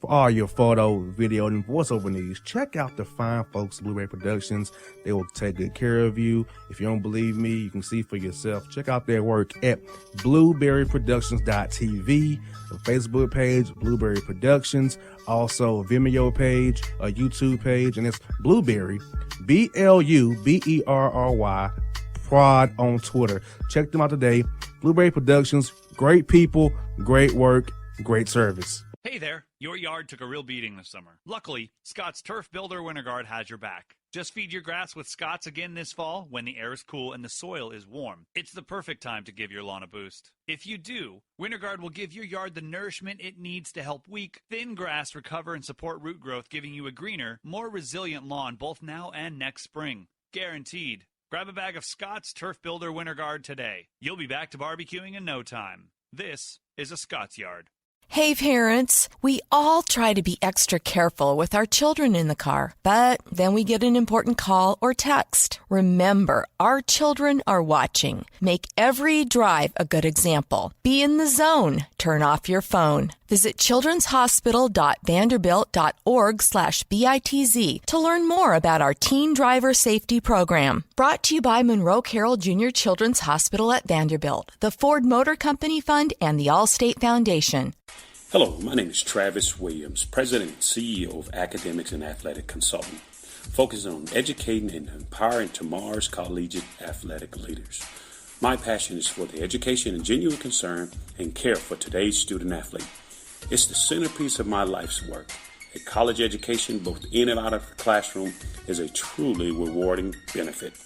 For all your photo, video, and voiceover needs, check out the fine folks at Blueberry Productions. They will take good care of you. If you don't believe me, you can see for yourself. Check out their work at blueberryproductions.tv, the Facebook page, Blueberry Productions, also a Vimeo page, a YouTube page, and it's Blueberry, BLUBERRY, Prod on Twitter. Check them out today. Blueberry Productions, great people, great work, great service. Hey there, your yard took a real beating this summer. Luckily, Scott's Turf Builder Winter Guard has your back. Just feed your grass with Scott's again this fall when the air is cool and the soil is warm. It's the perfect time to give your lawn a boost. If you do, Winter Guard will give your yard the nourishment it needs to help weak, thin grass recover and support root growth, giving you a greener, more resilient lawn both now and next spring. Guaranteed. Grab a bag of Scott's Turf Builder Winter Guard today. You'll be back to barbecuing in no time. This is a Scott's Yard. Hey parents, we all try to be extra careful with our children in the car, but then we get an important call or text. Remember, our children are watching. Make every drive a good example. Be in the zone. Turn off your phone. Visit childrenshospital.vanderbilt.org/BITZ to learn more about our Teen Driver Safety Program. Brought to you by Monroe Carroll Jr. Children's Hospital at Vanderbilt, the Ford Motor Company Fund, and the Allstate Foundation. Hello, my name is Travis Williams, President and CEO of Academics and Athletic Consulting, focusing on educating and empowering tomorrow's collegiate athletic leaders. My passion is for the education and genuine concern and care for today's student athlete. It's the centerpiece of my life's work. A college education, both in and out of the classroom, is a truly rewarding benefit.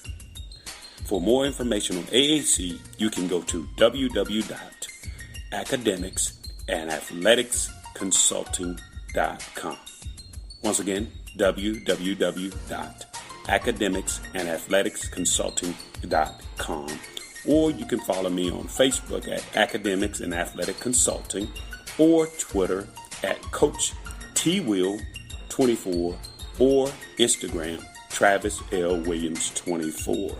For more information on AAC, you can go to www.academicsandathleticsconsulting.com. Once again, www.academicsandathleticsconsulting.com. Or you can follow me on Facebook at Academics and Athletic Consulting, or Twitter at Coach TWill24, or Instagram Travis L. Williams 24.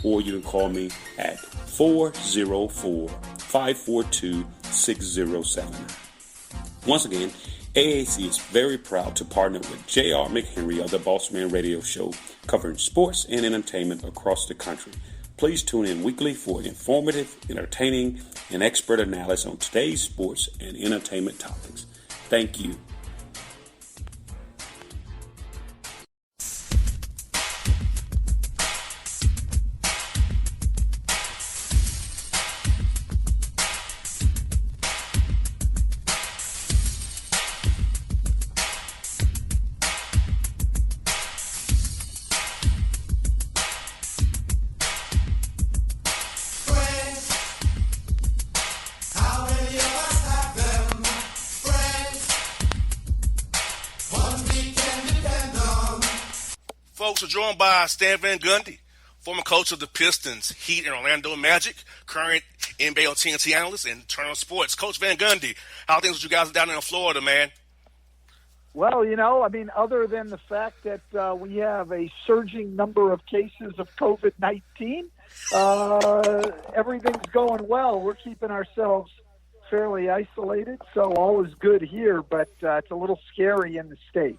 Or you can call me at 404-542-6079. Once again, AAC is very proud to partner with J.R. McHenry of the Bossman Radio Show, covering sports and entertainment across the country. Please tune in weekly for informative, entertaining, and expert analysis on today's sports and entertainment topics. Thank you. Folks are joined by Stan Van Gundy, former coach of the Pistons, Heat, and Orlando Magic, current NBA on TNT analyst, and Turner Sports. Coach Van Gundy, how are things with you guys down in Florida, man? Well, other than the fact that we have a surging number of cases of COVID-19, everything's going well. We're keeping ourselves fairly isolated, so all is good here, but it's a little scary in the state.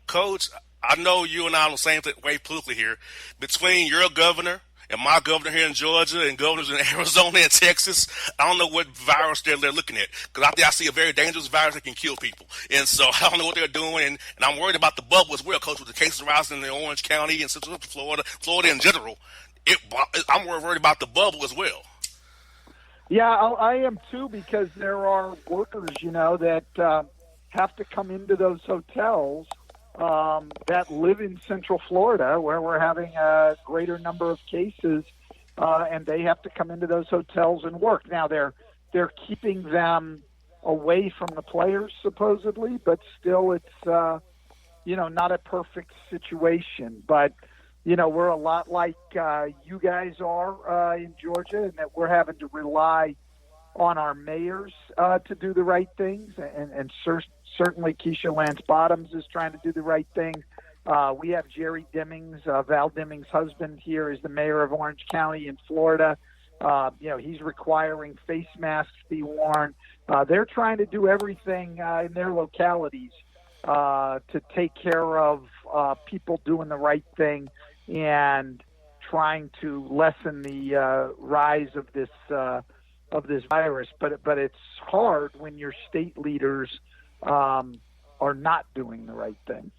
Coach, I know you and I are on the same way politically here. Between your governor and my governor here in Georgia and governors in Arizona and Texas, I don't know what virus they're looking at. Because I see a very dangerous virus that can kill people. And so I don't know what they're doing. And I'm worried about the bubble as well, Coach, with the cases rising in Orange County and Central Florida in general. I'm worried about the bubble as well. Yeah, I am too, because there are workers, that have to come into those hotels that live in Central Florida, where we're having a greater number of cases, and they have to come into those hotels and work. Now they're keeping them away from the players supposedly, but still it's not a perfect situation. But we're a lot like you guys are in Georgia, in that we're having to rely on our mayors to do the right things, and certainly Keisha Lance Bottoms is trying to do the right thing. We have Jerry Demings, Val Demings' husband, here is the mayor of Orange County in Florida. He's requiring face masks be worn. They're trying to do everything in their localities to take care of people doing the right thing and trying to lessen the rise of this virus. But it's hard when your state leaders are not doing the right thing.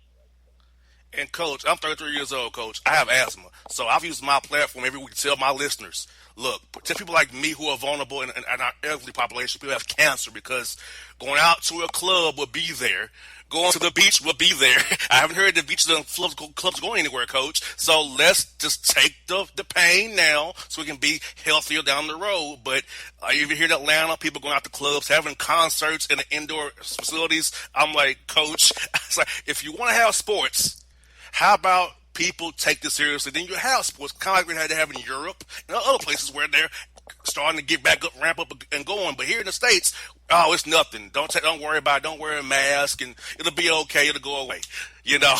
And, Coach, I'm 33 years old, Coach. I have asthma. So I've used my platform every week to tell my listeners, look, to people like me who are vulnerable in our elderly population, people who have cancer, because going out to a club will be there. Going to the beach will be there. I haven't heard the beaches and clubs going anywhere, Coach. So let's just take the pain now so we can be healthier down the road. But even here in Atlanta, people going out to clubs, having concerts in the indoor facilities. I'm like, Coach, it's like, if you want to have sports, how about people take this seriously? Then you have sports, kind of like we had to have in Europe and other places where they're starting to get back up, ramp up, and going. But here in the States, oh, it's nothing. Don't worry about it. Don't wear a mask, and it'll be okay. It'll go away. You know,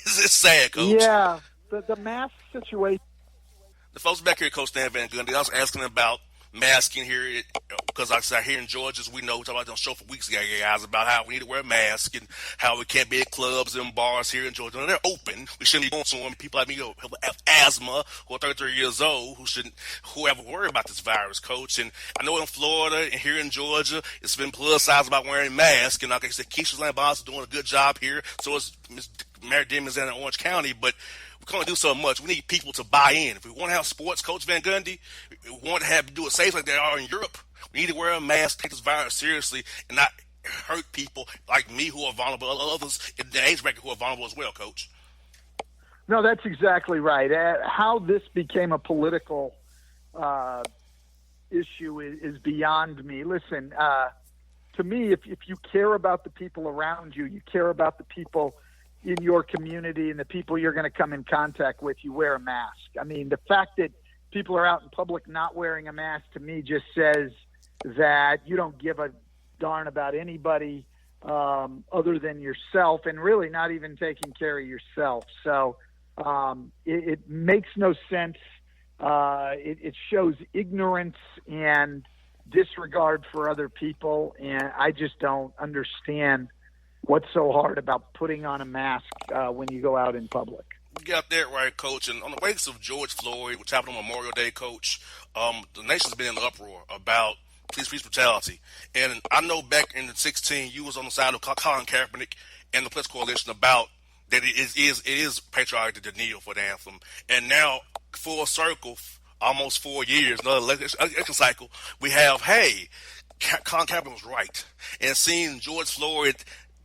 it's sad, Coach. Yeah, the mask situation. The folks back here, Coach Stan Van Gundy, I was asking about masking here because like I said, here in Georgia, as we know, we talked about it on the show for weeks ago, guys, about how we need to wear a mask and how we can't be at clubs and bars here in Georgia. And they're open. We shouldn't be going to them. People like me who have asthma, who are 33 years old, who have worried about this virus, Coach. And I know in Florida and here in Georgia, it's been publicized about wearing masks. And like I said, Keisha's Land Boss is doing a good job here. So is Ms. Mary Demons in Orange County. But we can't do so much. We need people to buy in. If we want to have sports, Coach Van Gundy, we want to have do it safe like they are in Europe. We need to wear a mask, take this virus seriously, and not hurt people like me who are vulnerable, others in the age bracket who are vulnerable as well, Coach. No, that's exactly right. How this became a political issue is beyond me. Listen, to me, if you care about the people around you, you care about the people in your community and the people you're going to come in contact with, you wear a mask. I mean, the fact that people are out in public not wearing a mask to me just says that you don't give a darn about anybody other than yourself, and really not even taking care of yourself. So it makes no sense. It shows ignorance and disregard for other people, and I just don't understand what's so hard about putting on a mask when you go out in public. You got that right, Coach. And on the wakes of George Floyd, which happened on Memorial Day, Coach, the nation's been in an uproar about police brutality. And I know back in the 2016, you was on the side of Colin Kaepernick and the Police Coalition about that it is patriotic to kneel for the anthem. And now, full circle, almost 4 years, another election cycle, we have, hey, Colin Kaepernick was right. And seeing George Floyd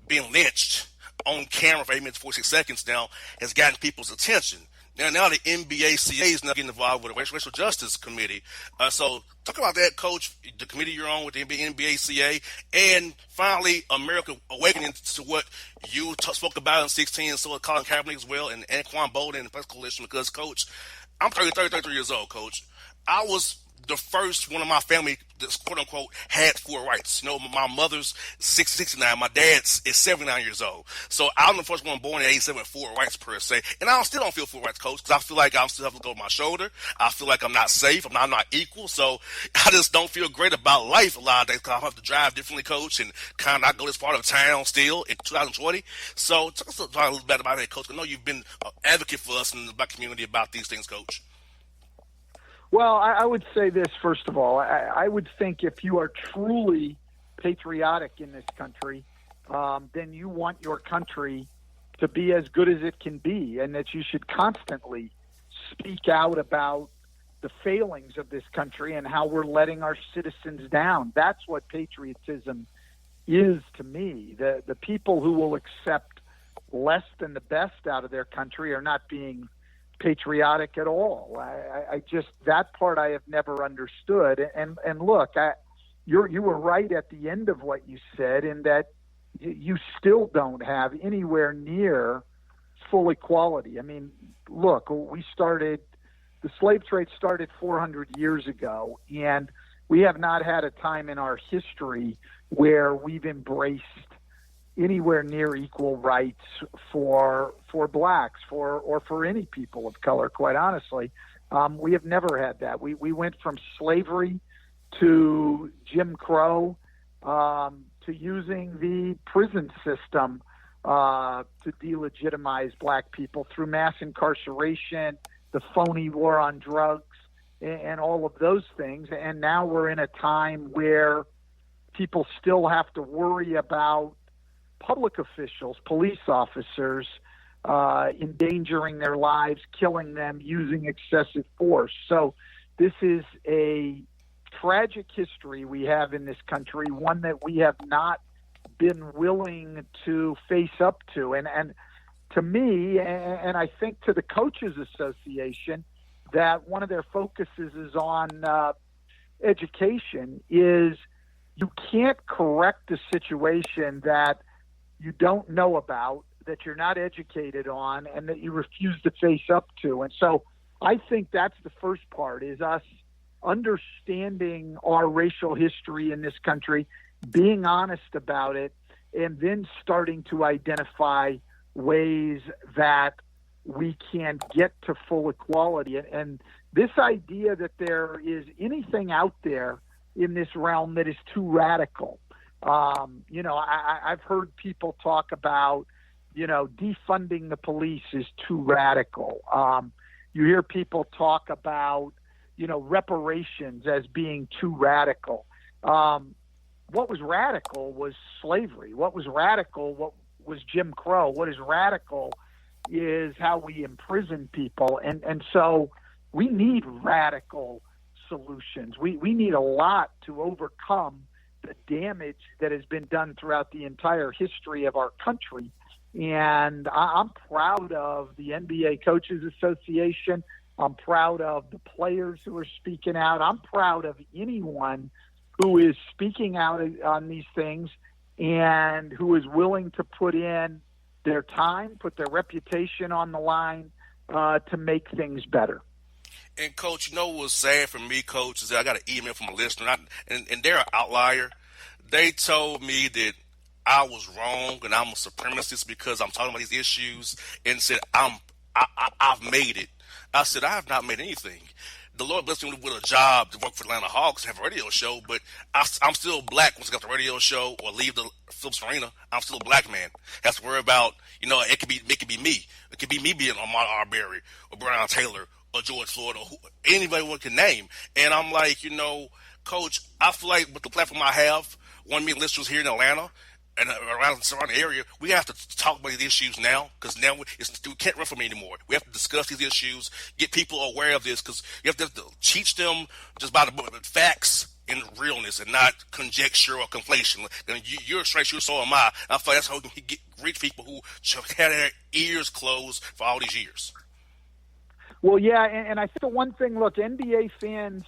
being lynched on camera for 8 minutes 46 seconds now has gotten people's attention. Now the NBACA is now getting involved with the Racial Justice Committee. So talk about that, Coach, the committee you're on with the NBACA, and finally America awakening to what you spoke about in 16, and so Colin Kaepernick as well, and Anquan Bolden and the Police Coalition, because, Coach, I'm 33 years old, Coach. I was the first one of my family that's quote-unquote had full rights. You know, my mother's 69, my dad's is 79 years old. So I'm the first one born in 87 with full rights per se. And I still don't feel full rights, Coach, because I feel like I still have to go over my shoulder. I feel like I'm not safe. I'm not equal. So I just don't feel great about life a lot of days because I have to drive differently, Coach, and kind of not go this part of town still in 2020. So talk a little bit about that, Coach. I know you've been an advocate for us in the black community about these things, Coach. Well, I would say this, first of all. I would think if you are truly patriotic in this country, then you want your country to be as good as it can be, and that you should constantly speak out about the failings of this country and how we're letting our citizens down. That's what patriotism is to me. The people who will accept less than the best out of their country are not being patriotic at all. I just, that part I have never understood. And look, you were right at the end of what you said, in that you still don't have anywhere near full equality. I mean, look, the slave trade started 400 years ago, and we have not had a time in our history where we've embraced anywhere near equal rights for blacks, or for any people of color, quite honestly. We have never had that. We went from slavery to Jim Crow, to using the prison system to delegitimize black people through mass incarceration, the phony war on drugs, and all of those things. And now we're in a time where people still have to worry about public officials, police officers, endangering their lives, killing them, using excessive force. So this is a tragic history we have in this country, one that we have not been willing to face up to. And to me, and I think to the Coaches Association, that one of their focuses is on education, is you can't correct a situation that you don't know about, that you're not educated on, and that you refuse to face up to. And so I think that's the first part, is us understanding our racial history in this country, being honest about it, and then starting to identify ways that we can get to full equality. And this idea that there is anything out there in this realm that is too radical. I've heard people talk about, defunding the police is too radical. You hear people talk about, reparations as being too radical. What was radical was slavery. What was radical was Jim Crow. What is radical is how we imprison people. And so we need radical solutions. We need a lot to overcome the damage that has been done throughout the entire history of our country. And I'm proud of the NBA Coaches Association. I'm proud of the players who are speaking out. I'm proud of anyone who is speaking out on these things and who is willing to put in their time, put their reputation on the line to make things better. And, Coach, what was sad for me, Coach, is that I got an email from a listener, and they're an outlier. They told me that I was wrong and I'm a supremacist because I'm talking about these issues, and said I've made it. I said, I have not made anything. The Lord blessed me with a job to work for Atlanta Hawks, have a radio show, but I'm still black once I got the radio show or leave the Phillips Arena. I'm still a black man. Have to worry about, it could be me. It could be me being Ahmaud Arbery or Breonna Taylor or George Floyd or anybody one can name. And I'm like, Coach, I feel like with the platform I have, 1 million listeners here in Atlanta and around the surrounding area, we have to talk about these issues now, because now we can't run from them anymore. We have to discuss these issues, get people aware of this, because you have to teach them just by the facts and realness and not conjecture or conflation. And you're straight, so am I. I feel like that's how we can reach people who had their ears closed for all these years. Well, yeah, and I think the one thing, look, NBA fans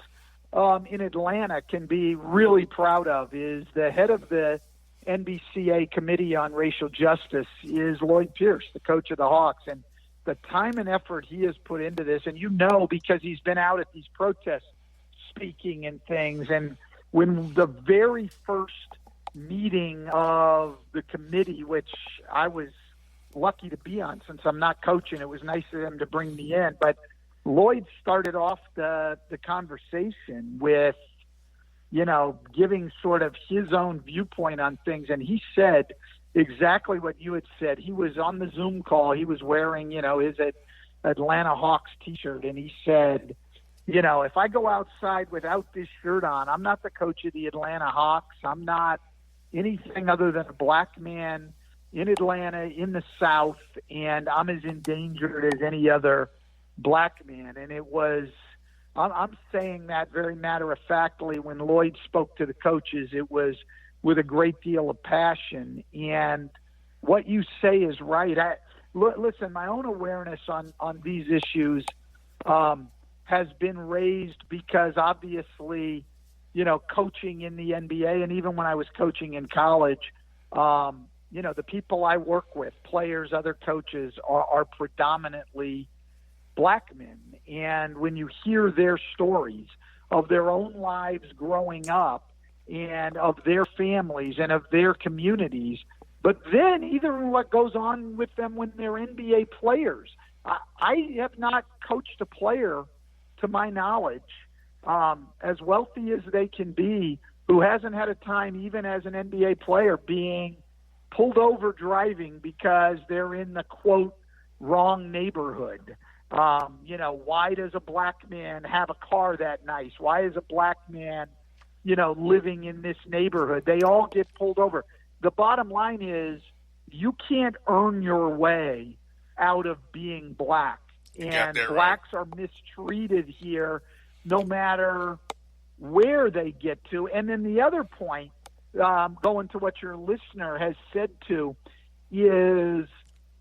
in Atlanta can be really proud of is the head of the NBCA Committee on Racial Justice is Lloyd Pierce, the coach of the Hawks, and the time and effort he has put into this, and because he's been out at these protests speaking and things, and when the very first meeting of the committee, which I was lucky to be on since I'm not coaching, it was nice of him to bring me in, but Lloyd started off the conversation with, giving sort of his own viewpoint on things. And he said exactly what you had said. He was on the Zoom call. He was wearing, his Atlanta Hawks t-shirt. And he said, if I go outside without this shirt on, I'm not the coach of the Atlanta Hawks. I'm not anything other than a black man in Atlanta, in the South, and I'm as endangered as any other black man. And it was, I'm saying that very matter-of-factly. When Lloyd spoke to the coaches, it was with a great deal of passion. And what you say is right. Listen, my own awareness on these issues has been raised because obviously, coaching in the NBA, and even when I was coaching in college, the people I work with, players, other coaches, are predominantly black men. And when you hear their stories of their own lives growing up and of their families and of their communities, but then even what goes on with them when they're NBA players. I have not coached a player, to my knowledge, as wealthy as they can be, who hasn't had a time, even as an NBA player, being pulled over driving because they're in the, quote, wrong neighborhood. Why does a black man have a car that nice? Why is a black man, living in this neighborhood? They all get pulled over. The bottom line is you can't earn your way out of being black. And blacks are mistreated here no matter where they get to. And then the other point, going to what your listener has said to, is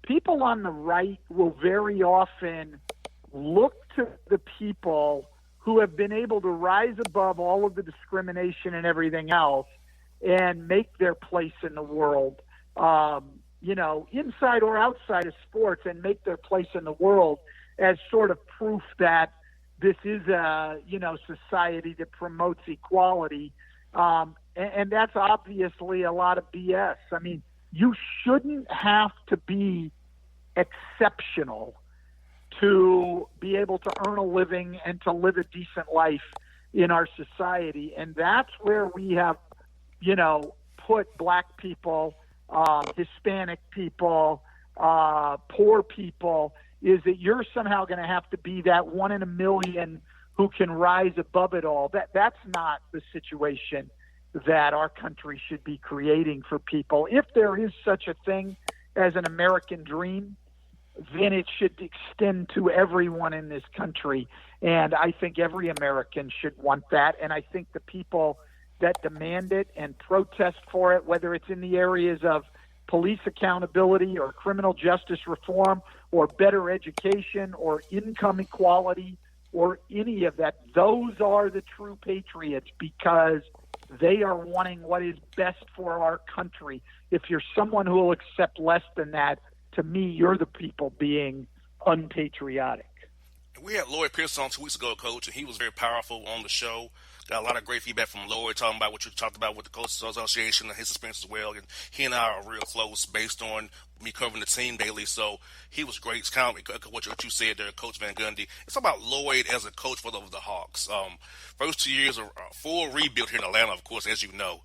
people on the right will very often look to the people who have been able to rise above all of the discrimination and everything else and make their place in the world, inside or outside of sports, and make their place in the world as sort of proof that this is a, society that promotes equality. And that's obviously a lot of BS. I mean, you shouldn't have to be exceptional to be able to earn a living and to live a decent life in our society. And that's where we have, put black people, Hispanic people, poor people, is that you're somehow going to have to be that one in a million who can rise above it all. That's not the situation that our country should be creating for people. If there is such a thing as an American dream, then it should extend to everyone in this country. And I think every American should want that. And I think the people that demand it and protest for it, whether it's in the areas of police accountability or criminal justice reform or better education or income equality or any of that, those are the true patriots, because they are wanting what is best for our country. If you're someone who will accept less than that, to me, you're the people being unpatriotic. We had Lloyd Pierce on 2 weeks ago, Coach, and he was very powerful on the show. Got a lot of great feedback from Lloyd, talking about what you talked about with the Coaches Association and his experience as well. And he and I are real close based on me covering the team daily. So he was great. It's kind of what you said there, Coach Van Gundy. It's about Lloyd as a coach for the Hawks. First 2 years of full rebuild here in Atlanta, of course, as you know.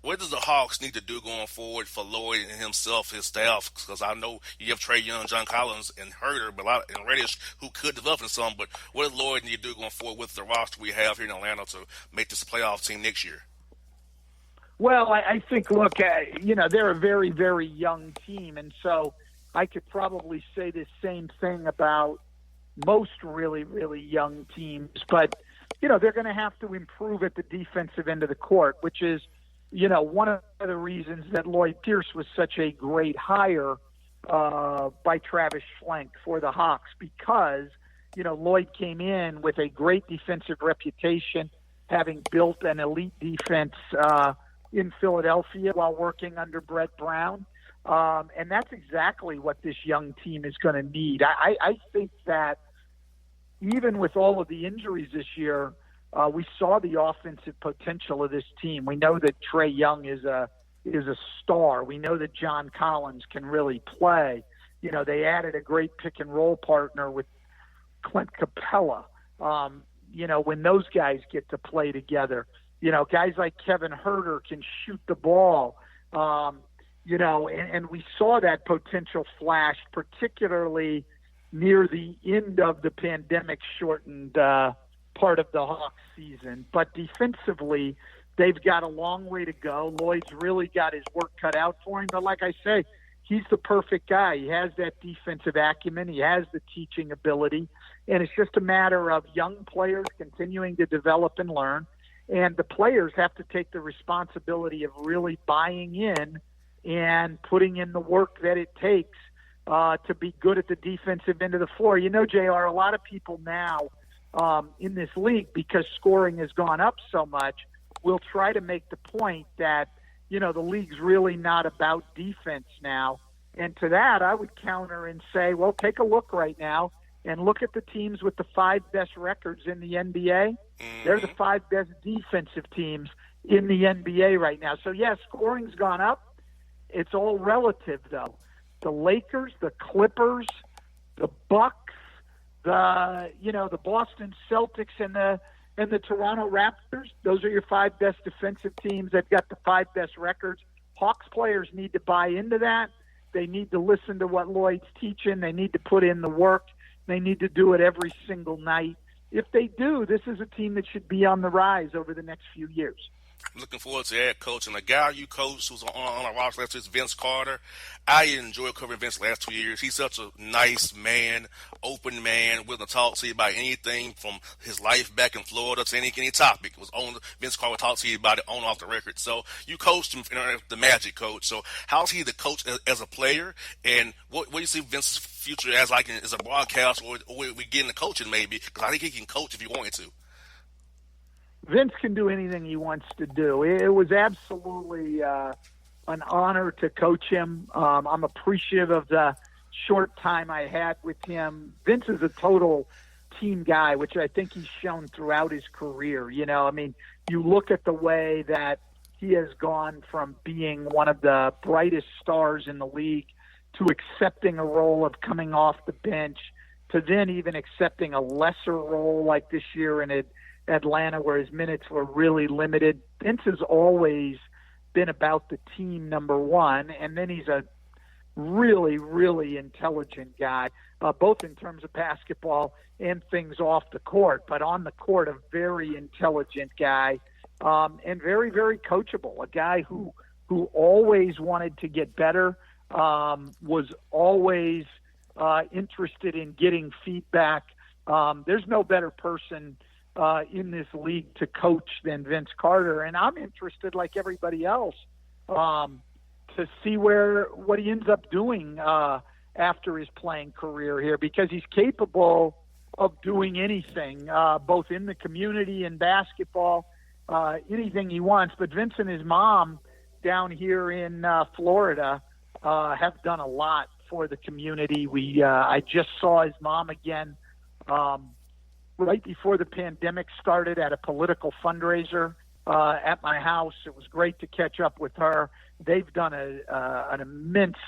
What does the Hawks need to do going forward for Lloyd and himself, his staff? Because I know you have Trey Young, John Collins, and Herter, and Reddish, who could develop in some. But what does Lloyd need to do going forward with the roster we have here in Atlanta to make this a playoff team next year? Well, I think, look, they're a very, very young team. And so I could probably say the same thing about most really, really young teams. But, they're going to have to improve at the defensive end of the court, which is, one of the reasons that Lloyd Pierce was such a great hire by Travis Schlenk for the Hawks, because, Lloyd came in with a great defensive reputation, having built an elite defense in Philadelphia while working under Brett Brown. And that's exactly what this young team is going to need. I think that even with all of the injuries this year, we saw the offensive potential of this team. We know that Trey Young is a star. We know that John Collins can really play. They added a great pick and roll partner with Clint Capella. When those guys get to play together, guys like Kevin Herter can shoot the ball. And we saw that potential flash, particularly near the end of the pandemic shortened part of the Hawks season. But defensively, they've got a long way to go. Lloyd's really got his work cut out for him. But like I say, he's the perfect guy. He has that defensive acumen. He has the teaching ability. And it's just a matter of young players continuing to develop and learn. And the players have to take the responsibility of really buying in and putting in the work that it takes to be good at the defensive end of the floor. JR, a lot of people now in this league, because scoring has gone up so much, will try to make the point that, the league's really not about defense now. And to that, I would counter and say, well, take a look right now and look at the teams with the 5 best records in the NBA. They're the 5 best defensive teams in the NBA right now. So, yeah, scoring's gone up. It's all relative, though. The Lakers, the Clippers, the Bucks, the Boston Celtics and and the Toronto Raptors. Those are your 5 best defensive teams. They've got the 5 best records. Hawks players need to buy into that. They need to listen to what Lloyd's teaching. They need to put in the work. They need to do it every single night. If they do, this is a team that should be on the rise over the next few years. Looking forward to that, Coach. And the guy you coached who's on our roster last year is Vince Carter. I enjoyed covering Vince the last 2 years. He's such a nice man, open man, willing to talk to you about anything from his life back in Florida to any topic. It was on Vince Carter would talk to you about it on off the record. So you coached him, the Magic coach. So how's he the coach as a player? And what do you see Vince's future as as a broadcaster, or we get into coaching maybe? Because I think he can coach if he wanted to. Vince can do anything he wants to do. It was absolutely an honor to coach him. I'm appreciative of the short time I had with him. Vince is a total team guy, which I think he's shown throughout his career. You know, I mean, you look at the way that he has gone from being one of the brightest stars in the league to accepting a role of coming off the bench to then even accepting a lesser role like this year in Atlanta, where his minutes were really limited. Vince has always been about the team, number one, and then he's a really, really intelligent guy, both in terms of basketball and things off the court. But on the court, a very intelligent guy, and very, very coachable. A guy who always wanted to get better, was always interested in getting feedback. There's no better person in this league to coach than Vince Carter, and I'm interested, like everybody else, to see what he ends up doing after his playing career here, because he's capable of doing anything, both in the community and basketball, anything he wants. But Vince and his mom down here in Florida have done a lot for the community. I just saw his mom again right before the pandemic started at a political fundraiser at my house. It was great to catch up with her. They've done an immense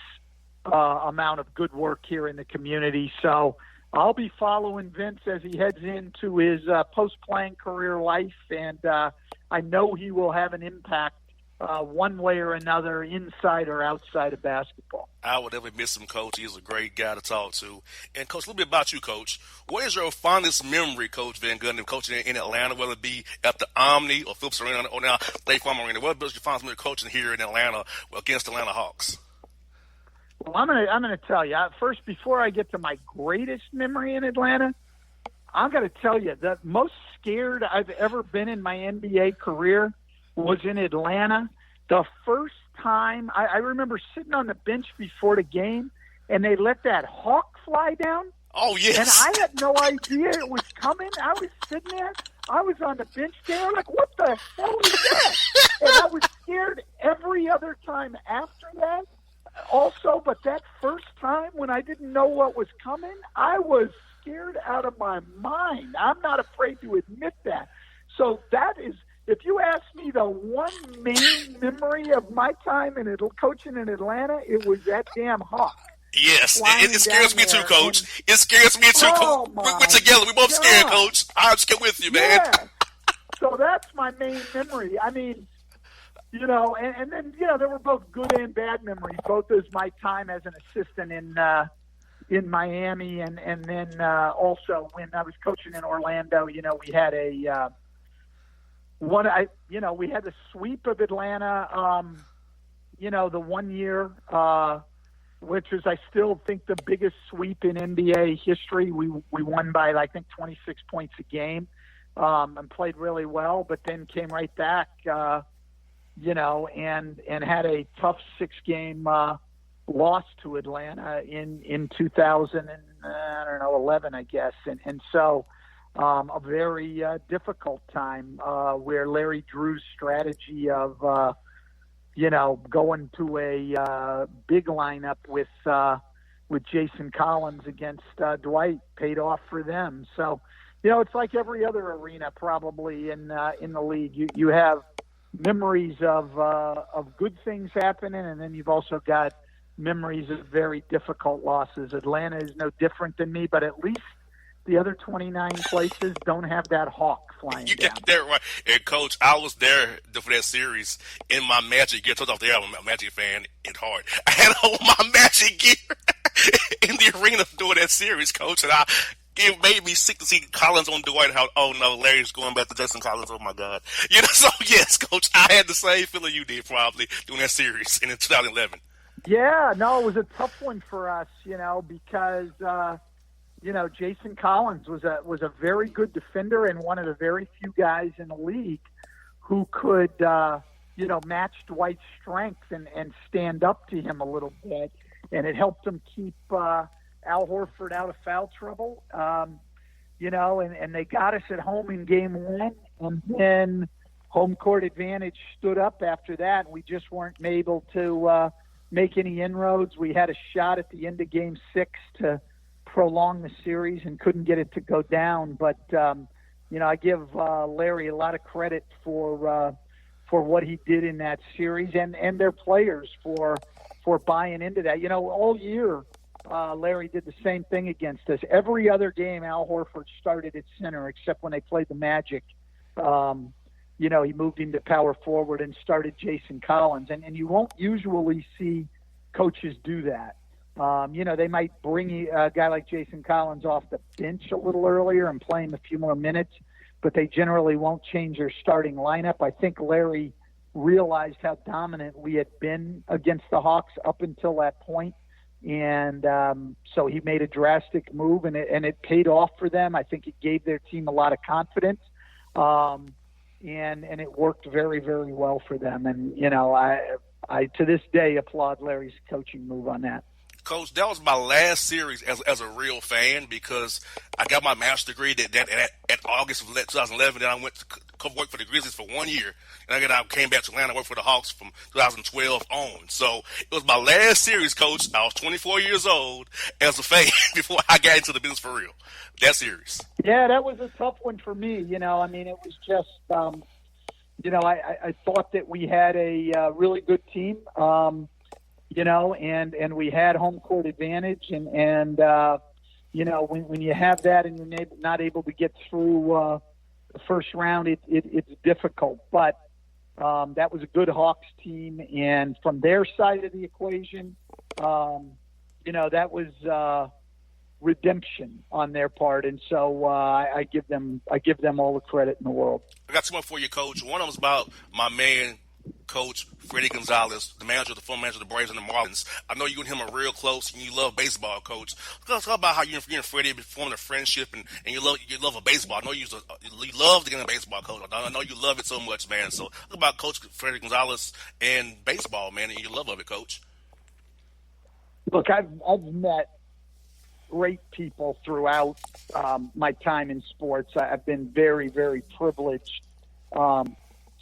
amount of good work here in the community. So I'll be following Vince as he heads into his post-playing career life, and I know he will have an impact one way or another, inside or outside of basketball. I would never miss him, Coach. He's a great guy to talk to. And, Coach, a little bit about you, Coach. What is your fondest memory, Coach Van Gundy, coaching in Atlanta, whether it be at the Omni or Phillips Arena or now State Farm Arena? What is your fondest memory coaching here in Atlanta against the Atlanta Hawks? Well, I'm gonna tell you first, before I get to my greatest memory in Atlanta, I'm gonna tell you the most scared I've ever been in my NBA career was in Atlanta. The first time I remember sitting on the bench before the game, and they let that hawk fly down. Oh, yes. And I had no idea it was coming. I was sitting there. I was on the bench there, like, what the hell is that? And I was scared every other time after that also. But that first time when I didn't know what was coming, I was scared out of my mind. I'm not afraid to admit that. So that is, if you ask me the one main memory of my time in coaching in Atlanta, it was that damn hawk. Yes, it scares me too, Coach. It scares me too. Oh, we're together. We're both scared, Coach. I'm scared with you, man. Yeah. So that's my main memory. I mean, you know, and then, you know, there were both good and bad memories, both as my time as an assistant in Miami and then also when I was coaching in Orlando. You know, we had we had the sweep of Atlanta, you know, the 1 year, which is, I still think, the biggest sweep in NBA history. We won by, I think, 26 points a game, and played really well, but then came right back, you know, and had a tough 6-game loss to Atlanta in 2011, I guess. And so a very difficult time where Larry Drew's strategy of, you know, going to a big lineup with Jason Collins against Dwight paid off for them. So, you know, it's like every other arena probably in the league. You have memories of good things happening, and then you've also got memories of very difficult losses. Atlanta is no different than me, but at least the other 29 places don't have that hawk flying You down. got that right. And, Coach, I was there for that series in my Magic gear. Off there, I'm a Magic fan at heart. I had all my Magic gear in the arena during that series, Coach, and it made me sick to see Collins on Dwight Howard. Oh, no, Larry's going back to Justin Collins. Oh, my God. So, yes, Coach, I had the same feeling you did probably during that series in 2011. Yeah, no, it was a tough one for us, because Jason Collins was a very good defender and one of the very few guys in the league who could match Dwight's strength and stand up to him a little bit, and it helped him keep Al Horford out of foul trouble. And they got us at home in game one, and then home court advantage stood up after that. We just weren't able to make any inroads. We had a shot at the end of game 6 to prolong the series and couldn't get it to go down. But, I give Larry a lot of credit for what he did in that series and their players for buying into that. All year, Larry did the same thing against us. Every other game, Al Horford started at center, except when they played the Magic. He moved him to power forward and started Jason Collins. And you won't usually see coaches do that. They might bring a guy like Jason Collins off the bench a little earlier and play him a few more minutes, but they generally won't change their starting lineup. I think Larry realized how dominant we had been against the Hawks up until that point. And so he made a drastic move, and it paid off for them. I think it gave their team a lot of confidence. And it worked very, very well for them. And, I to this day applaud Larry's coaching move on that. Coach, that was my last series as a real fan because I got my master's degree at August of 2011. Then I went to come work for the Grizzlies for 1 year. And I came back to Atlanta, worked for the Hawks from 2012 on. So it was my last series, Coach. I was 24 years old as a fan before I got into the business for real. That series. Yeah, that was a tough one for me. It was just, I thought that we had a really good team. And we had home court advantage, and when you have that and you're not able to get through the first round, it's difficult. But that was a good Hawks team, and from their side of the equation, that was redemption on their part, and so I give them all the credit in the world. I got two more for you, Coach. One of them was about my man, Coach Freddie Gonzalez, the former manager of the Braves and the Marlins. I know you and him are real close, and you love baseball, Coach. Let's talk about how you and Freddie formed a friendship, and you love a baseball. I know you love the game of baseball, Coach. I know you love it so much, man. So talk about Coach Freddie Gonzalez and baseball, man, and your love of it, Coach. Look, I've met great people throughout my time in sports. I've been very, very privileged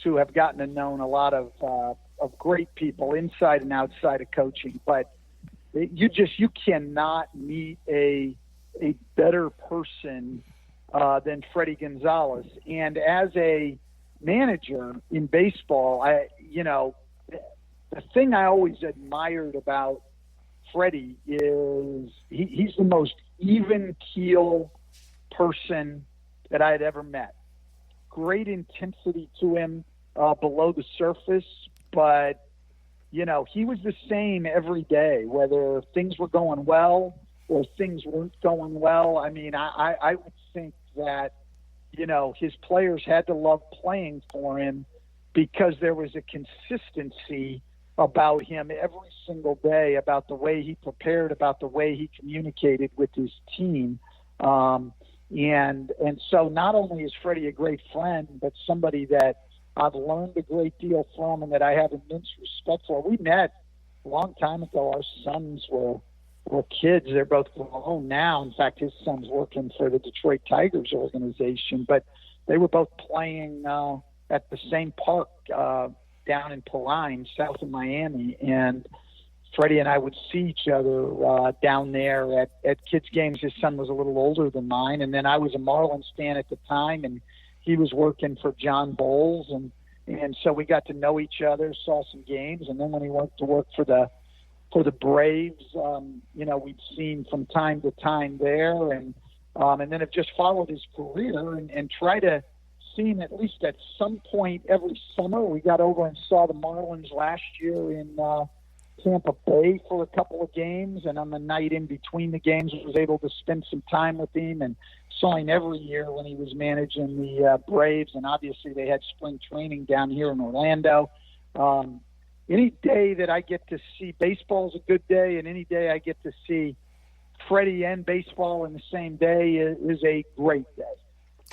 to have gotten to know a lot of great people inside and outside of coaching. But you cannot meet a better person than Freddie Gonzalez. And as a manager in baseball, the thing I always admired about Freddie is he's the most even keel person that I had ever met. Great intensity to him below the surface, but he was the same every day, whether things were going well or things weren't going well. I mean, I would think that his players had to love playing for him because there was a consistency about him every single day, about the way he prepared, about the way he communicated with his team. And so not only is Freddie a great friend, but somebody that I've learned a great deal from and that I have immense respect for. We met a long time ago. Our sons were kids. They're both grown now. In fact, his son's working for the Detroit Tigers organization, but they were both playing at the same park down in Paline, south of Miami. And Freddie and I would see each other down there at kids' games. His son was a little older than mine. And then I was a Marlins fan at the time, and he was working for John Bowles. And so we got to know each other, saw some games. And then when he went to work for the Braves, we'd seen from time to time there. And and then have just followed his career and try to see him at least at some point every summer. We got over and saw the Marlins last year in Tampa Bay for a couple of games, and on the night in between the games, I was able to spend some time with him and saw him every year when he was managing the Braves, and obviously they had spring training down here in Orlando. Any day that I get to see baseball is a good day, and any day I get to see Freddie and baseball in the same day is a great day.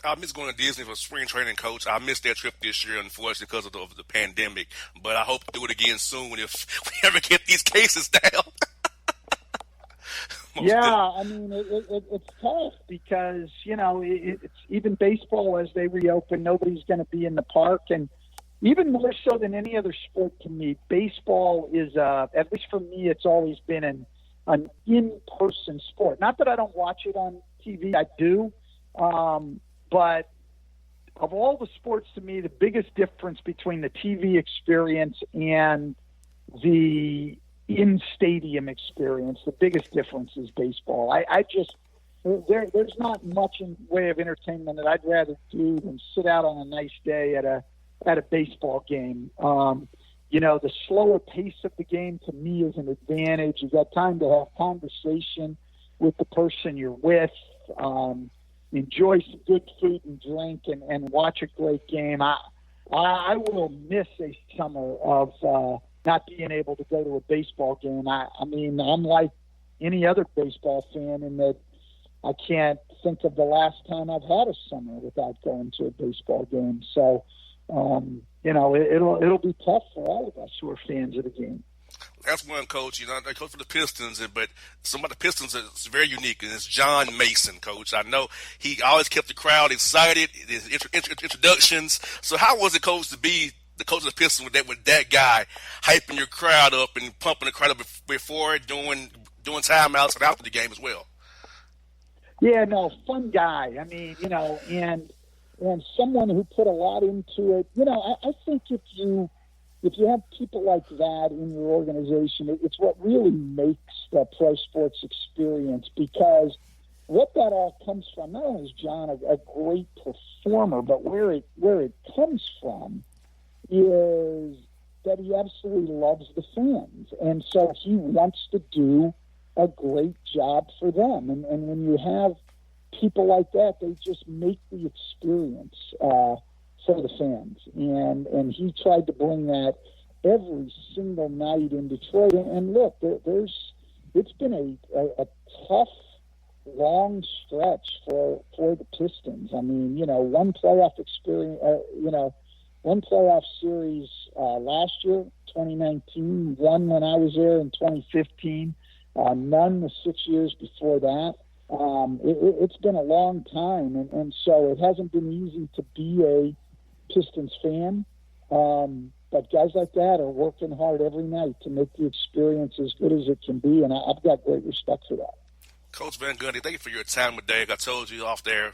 I miss going to Disney for spring training, Coach. I missed that trip this year, unfortunately, because of the pandemic. But I hope to do it again soon if we ever get these cases down. I mean, it's tough because, it's even baseball as they reopen, nobody's going to be in the park. And even more so than any other sport to me, baseball is, at least for me, it's always been an in-person sport. Not that I don't watch it on TV, I do. But of all the sports to me, the biggest difference between the TV experience and the in-stadium experience, the biggest difference is baseball. There's not much in way of entertainment that I'd rather do than sit out on a nice day at a baseball game. The slower pace of the game to me is an advantage. You've got time to have conversation with the person you're with. Enjoy some good food and drink and watch a great game. I will miss a summer of not being able to go to a baseball game. I mean, I'm like any other baseball fan in that I can't think of the last time I've had a summer without going to a baseball game. So, it'll be tough for all of us who are fans of the game. That's one, Coach. I coach for the Pistons, but some of the Pistons is very unique, and it's John Mason, Coach. I know he always kept the crowd excited, his introductions. So how was it, Coach, to be the coach of the Pistons with that guy hyping your crowd up and pumping the crowd up before, doing timeouts and after the game as well? Yeah, no, fun guy. I mean, and someone who put a lot into it. I think if you have people like that in your organization, it's what really makes the pro sports experience, because what that all comes from, not only is John a great performer, but where it comes from is that he absolutely loves the fans. And so he wants to do a great job for them. And when you have people like that, they just make the experience for the fans. And he tried to bring that every single night in Detroit. And look, it's been a tough, long stretch for the Pistons. I mean, one playoff experience, one playoff series last year, 2019, one when I was there in 2015, none the 6 years before that. It's been a long time, and so it hasn't been easy to be a Pistons fan. But guys like that are working hard every night to make the experience as good as it can be, and I've got great respect for that. Coach Van Gundy, thank you for your time today. I told you off there,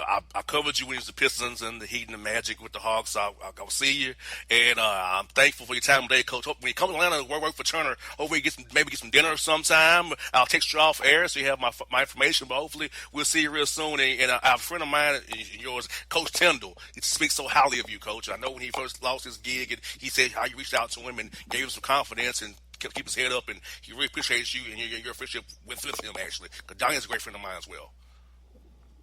I covered you when it was the Pistons and the Heat and the Magic with the Hawks. I'll see you, and I'm thankful for your time today, Coach. Hope when you come to Atlanta, work for Turner. Hopefully, maybe get some dinner sometime. I'll text you off air so you have my information. But hopefully, we'll see you real soon. And I have a friend of mine, yours, Coach Tyndall. He speaks so highly of you, Coach. I know when he first lost his gig, and he said how you reached out to him and gave him some confidence and keep his head up, and he really appreciates you and your friendship with him, actually. Because Donnie's a great friend of mine as well.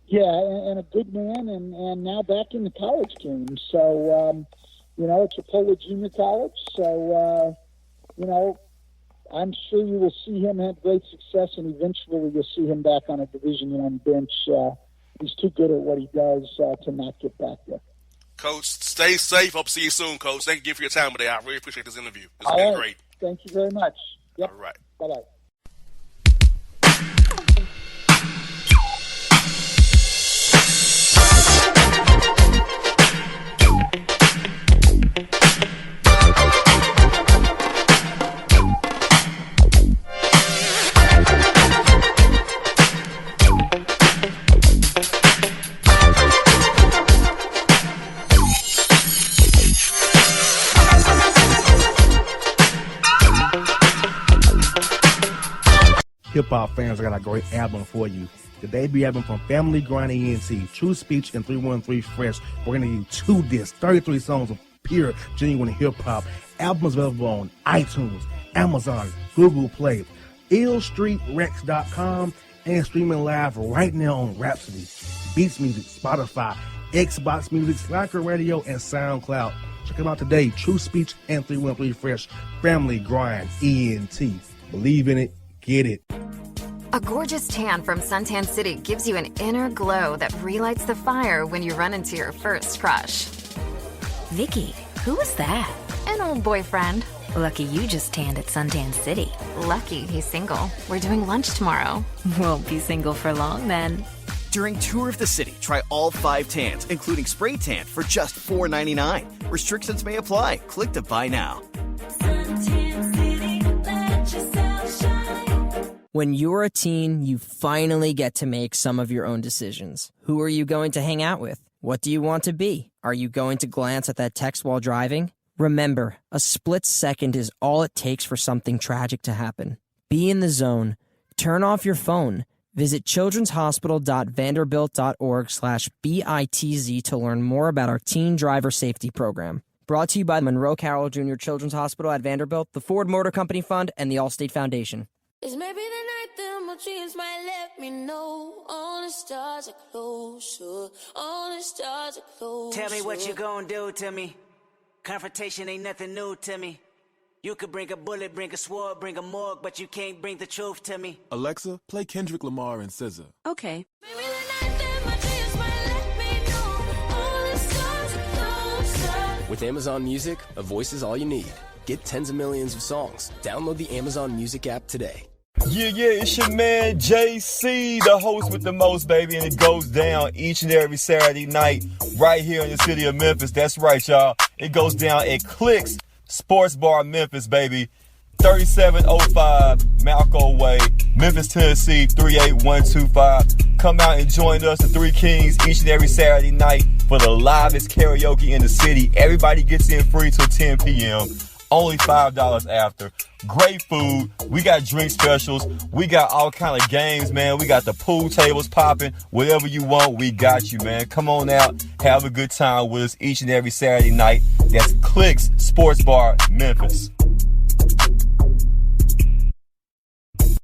Yeah, and a good man, and now back in the college game. So, it's a Polo Junior College. So, I'm sure you will see him have great success, and eventually you'll see him back on a Division I bench. He's too good at what he does to not get back there. Coach, stay safe. Hope to see you soon, Coach. Thank you for your time today. I really appreciate this interview. It's been great. Thank you very much. Yep. All right. Bye-bye. Hip hop fans, I got a great album for you. Today be having from Family Grind ENT, True Speech, and 313 Fresh. We're going to give you 2 discs, 33 songs of pure, genuine hip-hop. Albums available on iTunes, Amazon, Google Play, illstreetrex.com, and streaming live right now on Rhapsody, Beats Music, Spotify, Xbox Music, Slacker Radio, and SoundCloud. Check them out today. True Speech and 313 Fresh. Family Grind ENT. Believe in it. Get it. A gorgeous tan from Suntan City gives you an inner glow that relights the fire when you run into your first crush. Vicky, who was that? An old boyfriend. Lucky you just tanned at Suntan City. Lucky he's single. We're doing lunch tomorrow. Won't be single for long then. During Tour of the City, try all 5 tans, including spray tan, for just $4.99. Restrictions may apply. Click to buy now. Suntan City, let yourself shine. When you're a teen, you finally get to make some of your own decisions. Who are you going to hang out with? What do you want to be? Are you going to glance at that text while driving? Remember, a split second is all it takes for something tragic to happen. Be in the zone. Turn off your phone. Visit childrenshospital.vanderbilt.org/BITZ to learn more about our teen driver safety program. Brought to you by the Monroe Carroll Jr. Children's Hospital at Vanderbilt, the Ford Motor Company Fund, and the Allstate Foundation. It's maybe the night that my dreams might let me know. All the stars are closer. All the stars are closer. Tell me what you gonna do to me. Confrontation ain't nothing new to me. You could bring a bullet, bring a sword, bring a morgue, but you can't bring the truth to me. Alexa, play Kendrick Lamar and SZA. Okay. Maybe the night that my dreams might let me know. All the stars are closer. With Amazon Music, a voice is all you need. Get tens of millions of songs. Download the Amazon Music app today. Yeah, it's your man JC, the host with the most, baby, and it goes down each and every Saturday night right here in the city of Memphis. That's right, y'all. It goes down at Clicks Sports Bar Memphis, baby. 3705 Malco Way, Memphis, Tennessee, 38125. Come out and join us, the Three Kings, each and every Saturday night for the livest karaoke in the city. Everybody gets in free till 10 p.m. Only $5 after. Great food. We got drink specials. We got all kind of games, man. We got the pool tables popping. Whatever you want, we got you, man. Come on out. Have a good time with us each and every Saturday night. That's Clicks Sports Bar, Memphis.